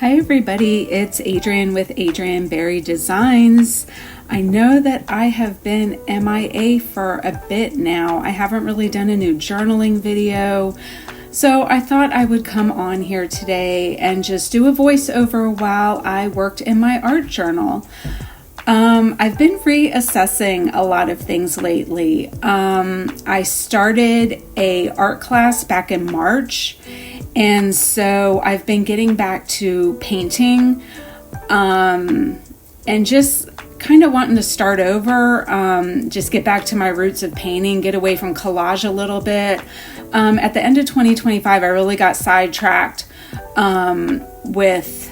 Hi everybody, it's Adrienne with Adrienne Berry Designs. I know that I have been MIA for a bit now. I haven't really done a new journaling video, so I thought I would come on here today and just do a voiceover while I worked in my art journal. I've been reassessing a lot of things lately. I started a art class back in March, and so I've been getting back to painting, and just kind of wanting to start over, just get back to my roots of painting, get away from collage a little bit. At the end of 2025, I really got sidetracked with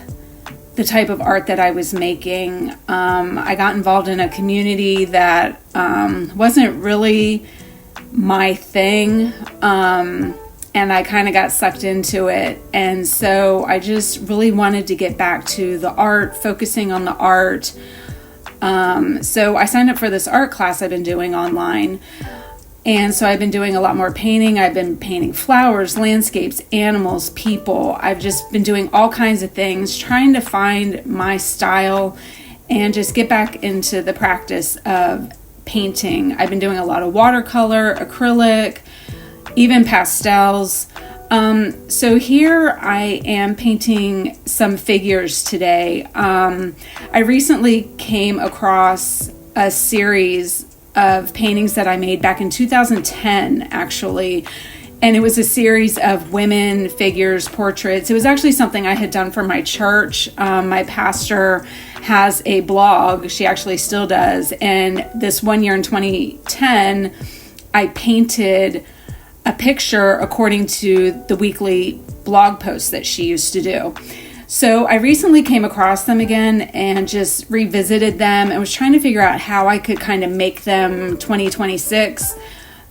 the type of art that I was making. I got involved in a community that wasn't really my thing, and I kind of got sucked into it. And so I just really wanted to get back to the art, focusing on the art. So I signed up for this art class I've been doing online. And so I've been doing a lot more painting. I've been painting flowers, landscapes, animals, people. I've just been doing all kinds of things, trying to find my style and just get back into the practice of painting. I've been doing a lot of watercolor, acrylic, even pastels. So here I am painting some figures today. I recently came across a series of paintings that I made back in 2010, actually. And it was a series of women, figures, portraits. It was actually something I had done for my church. My pastor has a blog. She actually still does. And this one year in 2010, I painted a picture according to the weekly blog posts that she used to do. So I recently came across them again and just revisited them and was trying to figure out how I could kind of make them 2026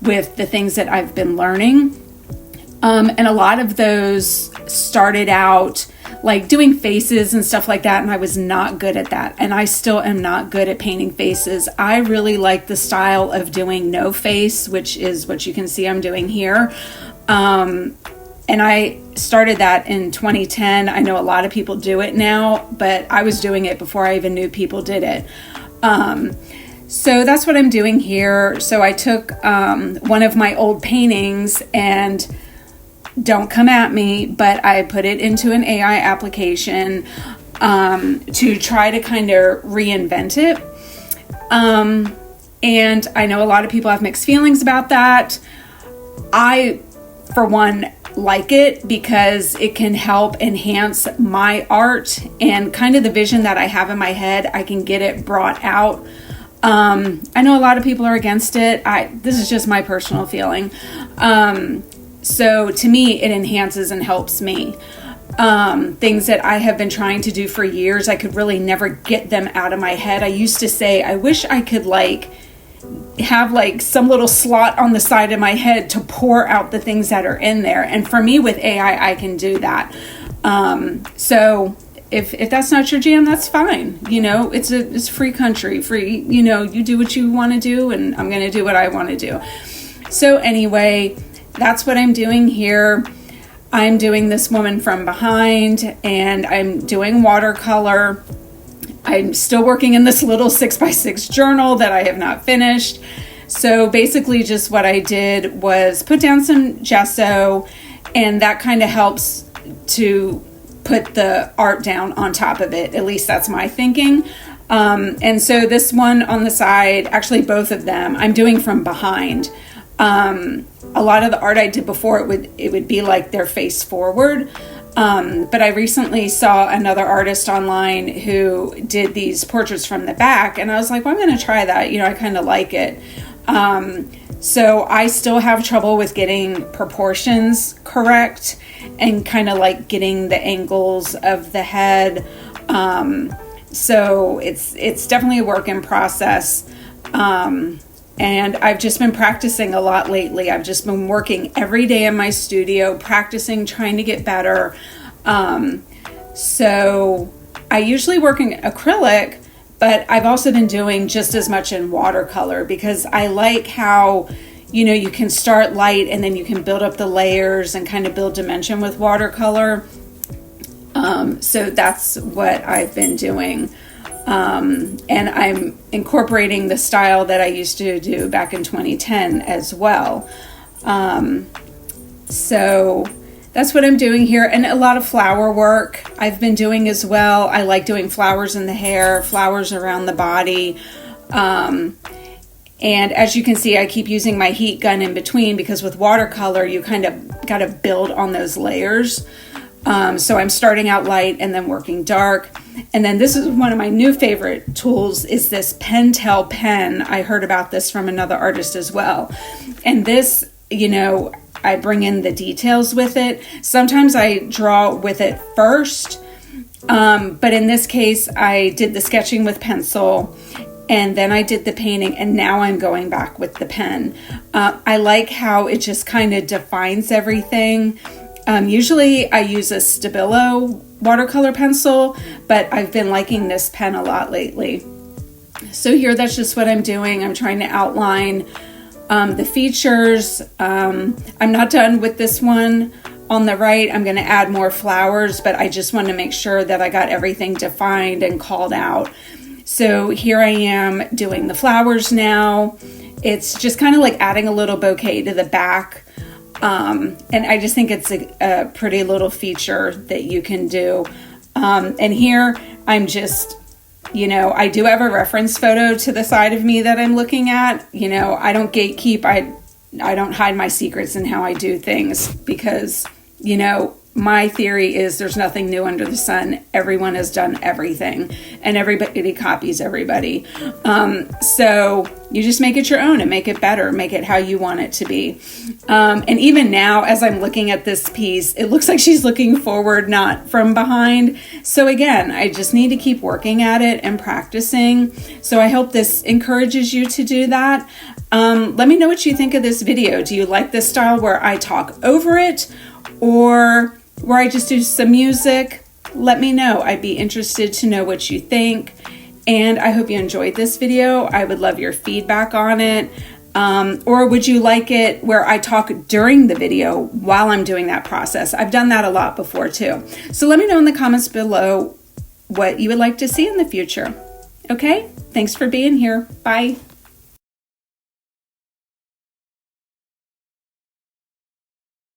with the things that I've been learning. And a lot of those started out like doing faces and stuff like that, and I was not good at that. And I still am not good at painting faces. I really like the style of doing no face, which is what you can see I'm doing here. And I started that in 2010. I know a lot of people do it now, but I was doing it before I even knew people did it. So that's what I'm doing here. So I took one of my old paintings, and don't come at me, but I put it into an AI application to try to kind of reinvent it. And I know a lot of people have mixed feelings about that. I, for one, like it because it can help enhance my art and kind of the vision that I have in my head. I can get it brought out. I know a lot of people are against it. This is just my personal feeling. So to me, it enhances and helps me. Things that I have been trying to do for years, I could really never get them out of my head. I used to say, I wish I could have some little slot on the side of my head to pour out the things that are in there. And for me with AI, I can do that. So if that's not your jam, that's fine. You know, it's a free country, free, you do what you want to do, and I'm going to do what I want to do. So anyway, that's what I'm doing here. I'm doing this woman from behind, and I'm doing watercolor. I'm still working in this little 6x6 journal that I have not finished. So basically just what I did was put down some gesso, and that kind of helps to put the art down on top of it. At least that's my thinking. And so this one on the side, actually both of them, I'm doing from behind. A lot of the art I did before, it would be like their face forward. But I recently saw another artist online who did these portraits from the back, and I was like, well, I'm going to try that. I kind of like it. So I still have trouble with getting proportions correct and kind of like getting the angles of the head. So it's definitely a work in process. And I've just been practicing a lot lately. I've just been working every day in my studio, practicing, trying to get better. So I usually work in acrylic, but I've also been doing just as much in watercolor because I like how, you can start light and then you can build up the layers and kind of build dimension with watercolor. So that's what I've been doing. And I'm incorporating the style that I used to do back in 2010 as well. So that's what I'm doing here. And a lot of flower work I've been doing as well. I like doing flowers in the hair, flowers around the body. And as you can see, I keep using my heat gun in between because with watercolor, you kind of got to build on those layers. So I'm starting out light and then working dark. And then this is one of my new favorite tools is this Pentel pen. I heard about this from another artist as well. And this, you know, I bring in the details with it. Sometimes I draw with it first. But in this case, I did the sketching with pencil and then I did the painting, and now I'm going back with the pen. I like how it just kind of defines everything. Usually I use a Stabilo watercolor pencil, but I've been liking this pen a lot lately. So here, that's just what I'm doing. I'm trying to outline the features. I'm not done with this one. On the right, I'm going to add more flowers, but I just want to make sure that I got everything defined and called out. So here I am doing the flowers now. It's just kind of like adding a little bouquet to the back. And I just think it's a pretty little feature that you can do. And here I'm just, you know, I do have a reference photo to the side of me that I'm looking at. You know, I don't gatekeep. I don't hide my secrets in how I do things because, you know, my theory is there's nothing new under the sun. Everyone has done everything and everybody copies everybody. So you just make it your own and make it better, make it how you want it to be. And even now, as I'm looking at this piece, it looks like she's looking forward, not from behind. So again, I just need to keep working at it and practicing. So I hope this encourages you to do that. Let me know what you think of this video. Do you like this style where I talk over it or where I just do some music? Let me know. I'd be interested to know what you think. And I hope you enjoyed this video. I would love your feedback on it. Or would you like it where I talk during the video while I'm doing that process? I've done that a lot before too. So let me know in the comments below what you would like to see in the future. Okay? Thanks for being here. Bye.